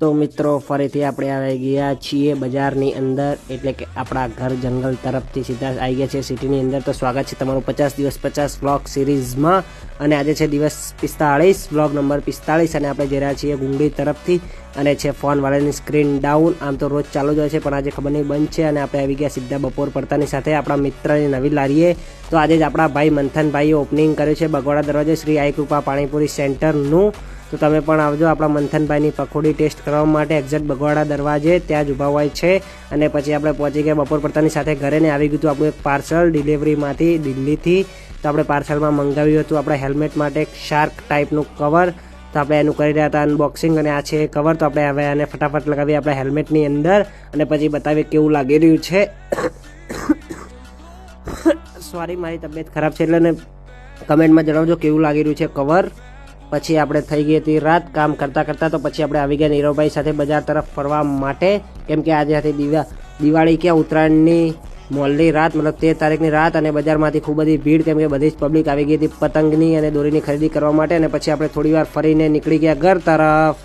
તો મિત્રો ફરીથી આપણે આવી ગયા છીએ બજારની અંદર, એટલે કે આપણા ઘર જંગલ તરફથી સીધા આવી ગયા છે સિટીની અંદર. તો સ્વાગત છે તમારું 50 દિવસ 50 વ્લોગ સિરીઝમાં. અને આજે છે દિવસ 45, વ્લોગ નંબર 45. અને આપણે જઈ રહ્યા છીએ ગુંગળી તરફથી. અને છે ફોન વાળાની સ્ક્રીન ડાઉન. આમ તો રોજ ચાલુ જ હોય છે, પણ આજે ખબર નહીં બંધ છે. અને આપણે આવી ગયા સીધા બપોર પડતાની સાથે આપણા મિત્રની નવી લારીએ. તો આજે જ આપણા ભાઈ મંથનભાઈએ ઓપનિંગ કર્યું છે બગવાડા દરવાજે શ્રી આઈ કૃપા પાણીપુરી સેન્ટરનું. તો તમે પણ આવજો આપણા મંથનભાઈની પકોડી ટેસ્ટ કરવા માટે. એક્ઝેક્ટ બગવાડા દરવાજે ત્યાં જ ઊભા હોય છે. અને પછી આપણે પહોંચી ગયા બપોર પડતાની સાથે ઘરે. ને આવી ગયું હતું આપણું એક પાર્સલ ડિલિવરીમાંથી દિલ્હીથી. તો આપણે પાર્સલમાં મંગાવ્યું હતું આપણા હેલ્મેટ માટે એક શાર્ક ટાઈપનું કવર. તો આપણે એનું કરી રહ્યા હતા અનબોક્સિંગ. અને આ છે કવર. તો આપણે હવે આને ફટાફટ લગાવીએ આપણા હેલ્મેટની અંદર અને પછી બતાવીએ કેવું લાગી રહ્યું છે. સોરી, મારી તબિયત ખરાબ છે એટલે કમેન્ટમાં જણાવજો કેવું લાગી રહ્યું છે કવર. પછી આપણે થઈ ગઈ હતી રાત કામ કરતાં કરતાં. તો પછી આપણે આવી ગયા નીરવભાઈ સાથે બજાર તરફ ફરવા માટે, કેમ કે આજે હતી દિવાળી ક્યાં ઉત્તરાયણની મોલની રાત, મતલબ 13 તારીખની રાત. અને બજારમાંથી ખૂબ બધી ભીડ, કેમ કે બધી જ પબ્લિક આવી ગઈ હતી પતંગની અને દોરીની ખરીદી કરવા માટે. અને પછી આપણે થોડી વાર ફરીને નીકળી ગયા ઘર તરફ.